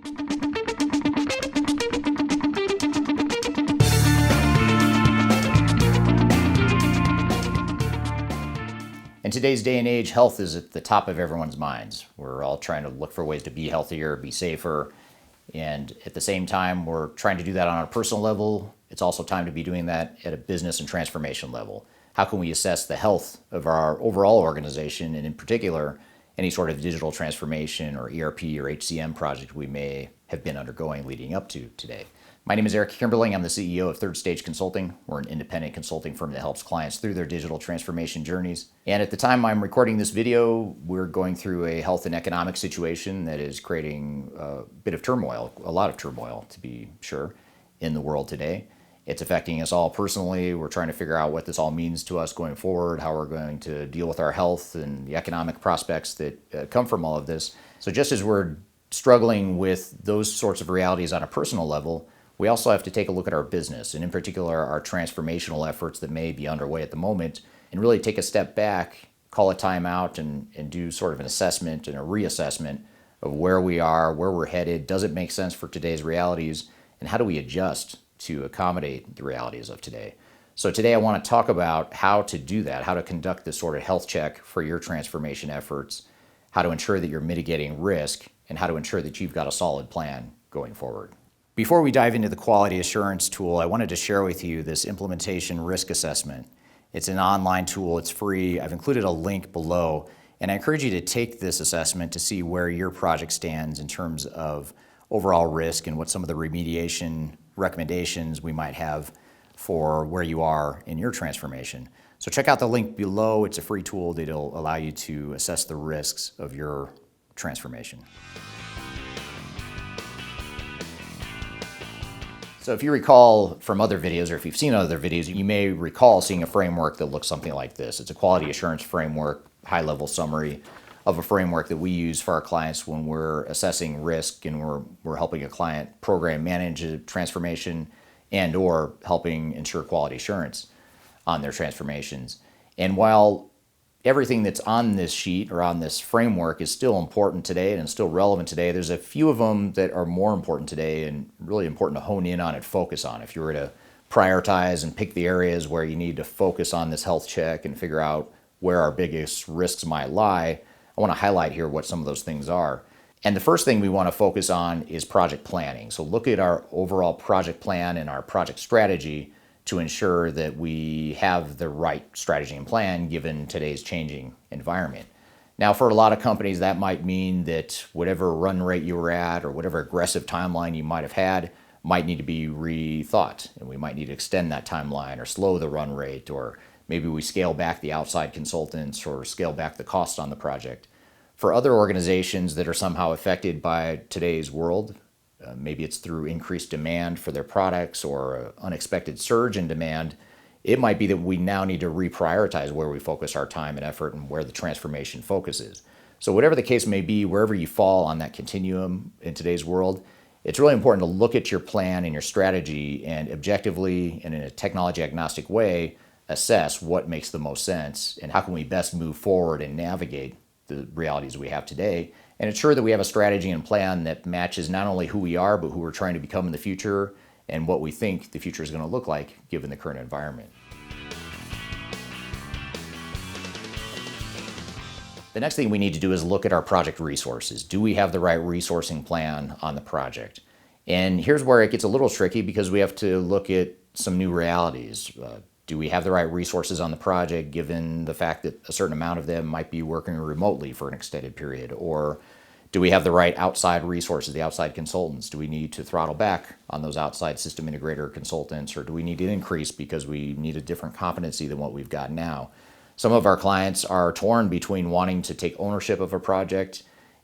In today's day and age, health is at the top of everyone's minds. We're all trying to look for ways to be healthier, be safer, and at the same time, we're trying to do that on a personal level. It's also time to be doing that at a business and transformation level. How can we assess the health of our overall organization, and in particular, any sort of digital transformation or ERP or HCM project we may have been undergoing leading up to today? My name is Eric Kimberling. I'm the CEO of Third Stage Consulting. We're an independent consulting firm that helps clients through their digital transformation journeys. And at the time I'm recording this video, we're going through a health and economic situation that is creating a bit of turmoil, a lot of turmoil to be sure, in the world today. It's affecting us all personally. We're trying to figure out what this all means to us going forward, how we're going to deal with our health and the economic prospects that come from all of this. So just as we're struggling with those sorts of realities on a personal level, we also have to take a look at our business, and in particular our transformational efforts that may be underway at the moment, and really take a step back, call a time out, and do sort of an assessment and a reassessment of where we are, where we're headed, does it make sense for today's realities, and how do we adjust to accommodate the realities of today. So today I want to talk about how to do that, how to conduct this sort of health check for your transformation efforts, how to ensure that you're mitigating risk, and how to ensure that you've got a solid plan going forward. Before we dive into the quality assurance tool, I wanted to share with you this implementation risk assessment. It's an online tool, it's free. I've included a link below, and I encourage you to take this assessment to see where your project stands in terms of overall risk and what some of the remediation recommendations we might have for where you are in your transformation. So check out the link below. It's a free tool that'll allow you to assess the risks of your transformation. So if you recall from other videos, or if you've seen other videos, you may recall seeing a framework that looks something like this. It's a quality assurance framework, high-level summary of a framework that we use for our clients when we're assessing risk and we're helping a client program manage a transformation and or helping ensure quality assurance on their transformations. And while everything that's on this sheet or on this framework is still important today and still relevant today, there's a few of them that are more important today and really important to hone in on and focus on. If you were to prioritize and pick the areas where you need to focus on this health check and figure out where our biggest risks might lie, I want to highlight here what some of those things are. And the first thing we want to focus on is project planning. So look at our overall project plan and our project strategy to ensure that we have the right strategy and plan given today's changing environment. Now, for a lot of companies, that might mean that whatever run rate you were at or whatever aggressive timeline you might have had might need to be rethought, and we might need to extend that timeline or slow the run rate, or maybe we scale back the outside consultants or scale back the cost on the project. For other organizations that are somehow affected by today's world, maybe it's through increased demand for their products or an unexpected surge in demand, it might be that we now need to reprioritize where we focus our time and effort and where the transformation focus is. So whatever the case may be, wherever you fall on that continuum in today's world, it's really important to look at your plan and your strategy and objectively and in a technology agnostic way assess what makes the most sense and how can we best move forward and navigate the realities we have today, and ensure that we have a strategy and plan that matches not only who we are, but who we're trying to become in the future and what we think the future is going to look like given the current environment. The next thing we need to do is look at our project resources. Do we have the right resourcing plan on the project? And here's where it gets a little tricky because we have to look at some new realities. Do we have the right resources on the project given the fact that a certain amount of them might be working remotely for an extended period? Or do we have the right outside resources, the outside consultants? Do we need to throttle back on those outside system integrator consultants, or do we need to increase because we need a different competency than what we've got now? Some of our clients are torn between wanting to take ownership of a project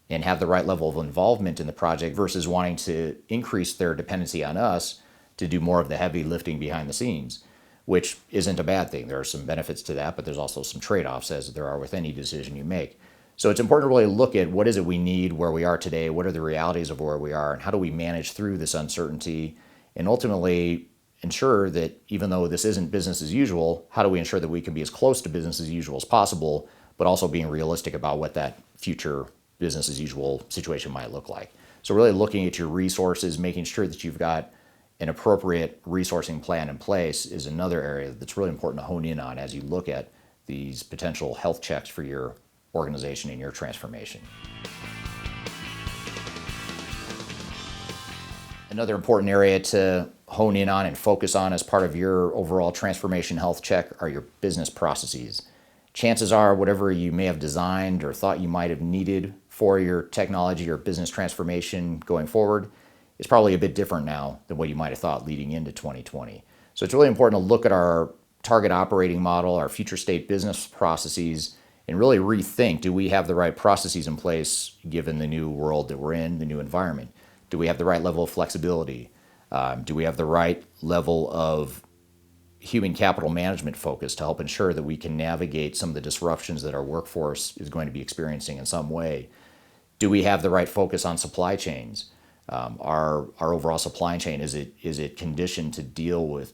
and have the right level of involvement in the project versus wanting to increase their dependency on us to do more of the heavy lifting behind the scenes, which isn't a bad thing. There are some benefits to that, but there's also some trade-offs as there are with any decision you make. So it's important to really look at what is it we need where we are today, what are the realities of where we are, and how do we manage through this uncertainty, and ultimately ensure that even though this isn't business as usual, how do we ensure that we can be as close to business as usual as possible, but also being realistic about what that future business as usual situation might look like. So really looking at your resources, making sure that you've got an appropriate resourcing plan in place is another area that's really important to hone in on as you look at these potential health checks for your organization and your transformation. Another important area to hone in on and focus on as part of your overall transformation health check are your business processes. Chances are whatever you may have designed or thought you might have needed for your technology or business transformation going forward is probably a bit different now than what you might have thought leading into 2020. So it's really important to look at our target operating model, our future state business processes, and really rethink, do we have the right processes in place given the new world that we're in, the new environment? Do we have the right level of flexibility? Do we have the right level of human capital management focus to help ensure that we can navigate some of the disruptions that our workforce is going to be experiencing in some way? Do we have the right focus on supply chains? Our overall supply chain, is it conditioned to deal with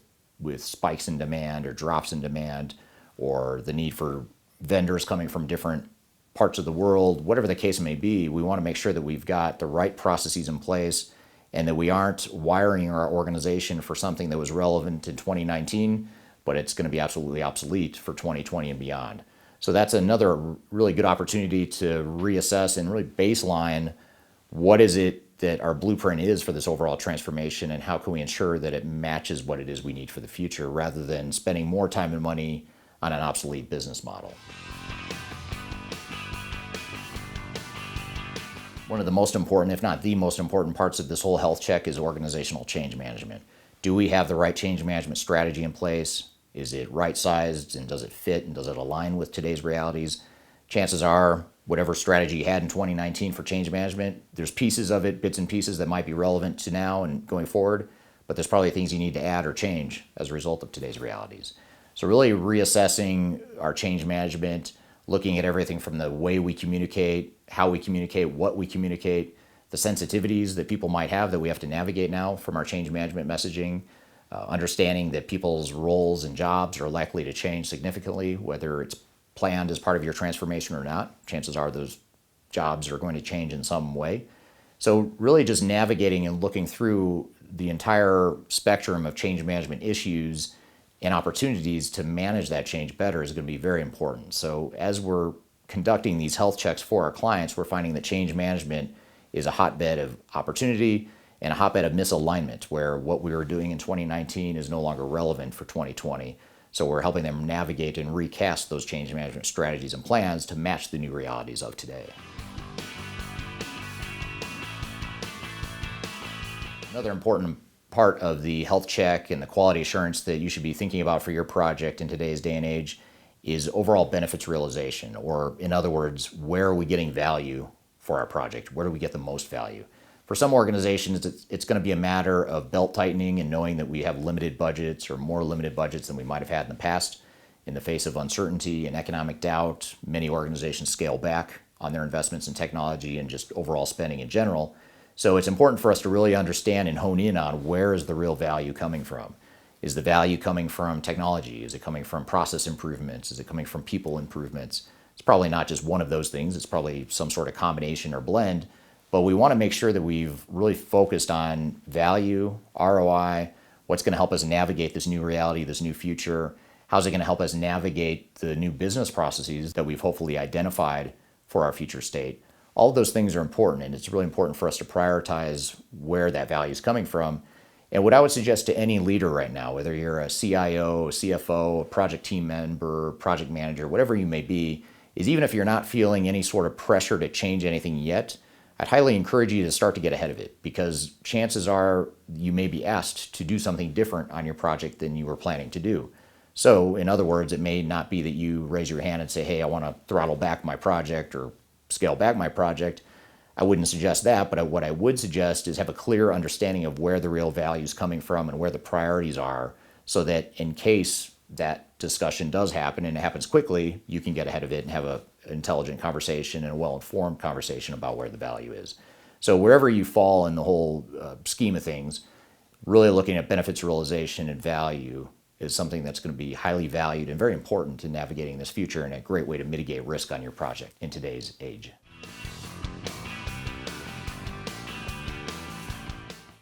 spikes in demand or drops in demand, or the need for vendors coming from different parts of the world? Whatever the case may be, we want to make sure that we've got the right processes in place and that we aren't wiring our organization for something that was relevant in 2019, but it's going to be absolutely obsolete for 2020 and beyond. So that's another really good opportunity to reassess and really baseline what is it that our blueprint is for this overall transformation, and how can we ensure that it matches what it is we need for the future, rather than spending more time and money on an obsolete business model. One of the most important, if not the most important parts of this whole health check is organizational change management. Do we have the right change management strategy in place? Is it right-sized, and does it fit, and does it align with today's realities? Chances are, whatever strategy you had in 2019 for change management, there's pieces of it, bits and pieces that might be relevant to now and going forward, but there's probably things you need to add or change as a result of today's realities. So really reassessing our change management, looking at everything from the way we communicate, how we communicate, what we communicate, the sensitivities that people might have that we have to navigate now from our change management messaging, understanding that people's roles and jobs are likely to change significantly, whether it's planned as part of your transformation or not. Chances are those jobs are going to change in some way. So really just navigating and looking through the entire spectrum of change management issues and opportunities to manage that change better is going to be very important. So as we're conducting these health checks for our clients, we're finding that change management is a hotbed of opportunity and a hotbed of misalignment, where what we were doing in 2019 is no longer relevant for 2020. So we're helping them navigate and recast those change management strategies and plans to match the new realities of today. Another important part of the health check and the quality assurance that you should be thinking about for your project in today's day and age is overall benefits realization, or in other words, where are we getting value for our project? Where do we get the most value? For some organizations, it's going to be a matter of belt tightening and knowing that we have limited budgets, or more limited budgets than we might have had in the past. In the face of uncertainty and economic doubt, many organizations scale back on their investments in technology and just overall spending in general. So it's important for us to really understand and hone in on where is the real value coming from. Is the value coming from technology? Is it coming from process improvements? Is it coming from people improvements? It's probably not just one of those things. It's probably some sort of combination or blend. But we want to make sure that we've really focused on value, ROI, what's going to help us navigate this new reality, this new future. How's it going to help us navigate the new business processes that we've hopefully identified for our future state? All of those things are important, and it's really important for us to prioritize where that value is coming from. And what I would suggest to any leader right now, whether you're a CIO, a CFO, a project team member, project manager, whatever you may be, is even if you're not feeling any sort of pressure to change anything yet, I'd highly encourage you to start to get ahead of it, because chances are you may be asked to do something different on your project than you were planning to do. So in other words, it may not be that you raise your hand and say, hey, I want to throttle back my project or scale back my project. I wouldn't suggest that, but what I would suggest is have a clear understanding of where the real value is coming from and where the priorities are, so that in case that discussion does happen, and it happens quickly, you can get ahead of it and have an intelligent conversation and a well-informed conversation about where the value is. So wherever you fall in the whole scheme of things, really looking at benefits realization and value is something that's going to be highly valued and very important in navigating this future, and a great way to mitigate risk on your project in today's age.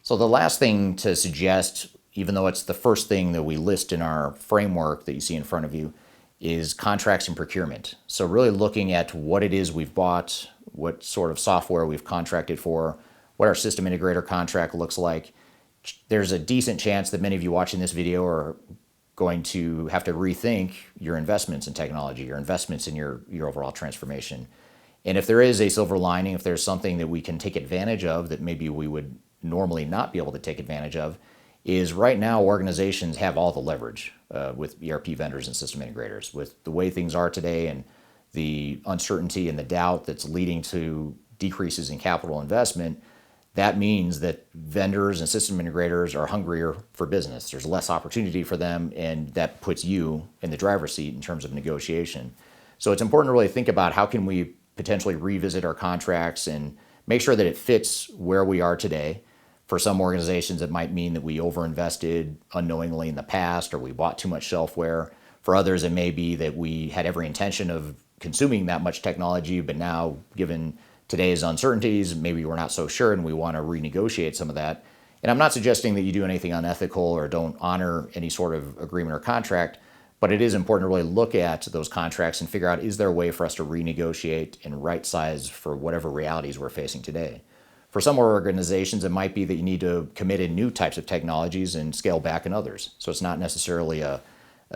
So the last thing to suggest, even though it's the first thing that we list in our framework that you see in front of you, is contracts and procurement. So really looking at what it is we've bought, what sort of software we've contracted for, what our system integrator contract looks like. There's a decent chance that many of you watching this video are going to have to rethink your investments in technology, your investments in your overall transformation. And if there is a silver lining, if there's something that we can take advantage of that maybe we would normally not be able to take advantage of, is right now organizations have all the leverage with ERP vendors and system integrators. With the way things are today and the uncertainty and the doubt that's leading to decreases in capital investment, that means that vendors and system integrators are hungrier for business. There's less opportunity for them, and that puts you in the driver's seat in terms of negotiation. So it's important to really think about how can we potentially revisit our contracts and make sure that it fits where we are today. For some organizations, it might mean that we overinvested unknowingly in the past, or we bought too much shelfware. For others, it may be that we had every intention of consuming that much technology, but now, given today's uncertainties, maybe we're not so sure and we want to renegotiate some of that. And I'm not suggesting that you do anything unethical or don't honor any sort of agreement or contract, but it is important to really look at those contracts and figure out, is there a way for us to renegotiate and right size for whatever realities we're facing today? For some organizations, it might be that you need to commit in new types of technologies and scale back in others. So it's not necessarily a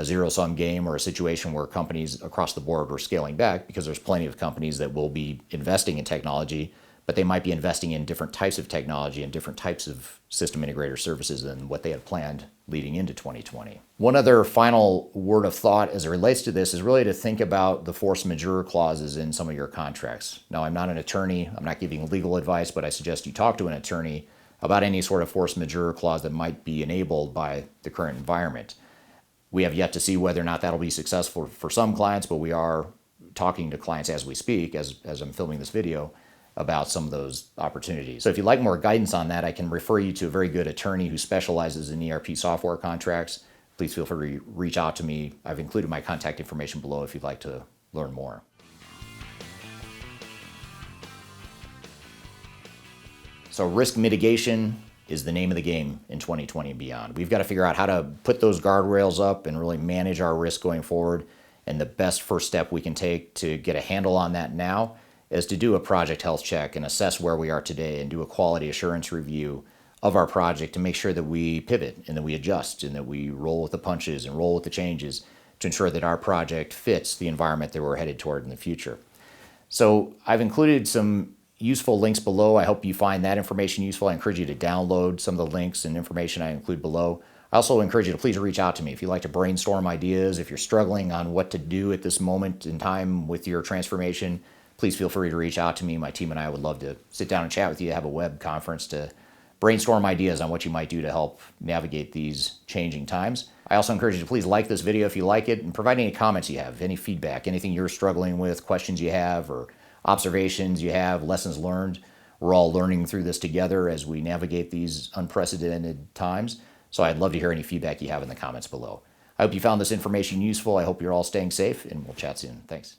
zero-sum game or a situation where companies across the board are scaling back, because there's plenty of companies that will be investing in technology, but they might be investing in different types of technology and different types of system integrator services than what they had planned leading into 2020. One other final word of thought as it relates to this is really to think about the force majeure clauses in some of your contracts. Now, I'm not an attorney, I'm not giving legal advice, but I suggest you talk to an attorney about any sort of force majeure clause that might be enabled by the current environment. We have yet to see whether or not that'll be successful for some clients, but we are talking to clients as we speak, as I'm filming this video, about some of those opportunities. So if you'd like more guidance on that, I can refer you to a very good attorney who specializes in ERP software contracts. Please feel free to reach out to me. I've included my contact information below if you'd like to learn more. So risk mitigation is the name of the game in 2020 and beyond. We've got to figure out how to put those guardrails up and really manage our risk going forward. And the best first step we can take to get a handle on that now is to do a project health check and assess where we are today and do a quality assurance review of our project to make sure that we pivot and that we adjust and that we roll with the punches and roll with the changes to ensure that our project fits the environment that we're headed toward in the future. So I've included some useful links below. I hope you find that information useful. I encourage you to download some of the links and information I include below. I also encourage you to please reach out to me if you'd like to brainstorm ideas, if you're struggling on what to do at this moment in time with your transformation. Please feel free to reach out to me. My team and I would love to sit down and chat with you, have a web conference to brainstorm ideas on what you might do to help navigate these changing times. I also encourage you to please like this video if you like it, and provide any comments you have, any feedback, anything you're struggling with, questions you have, or observations you have, lessons learned. We're all learning through this together as we navigate these unprecedented times. So I'd love to hear any feedback you have in the comments below. I hope you found this information useful. I hope you're all staying safe, and we'll chat soon. Thanks.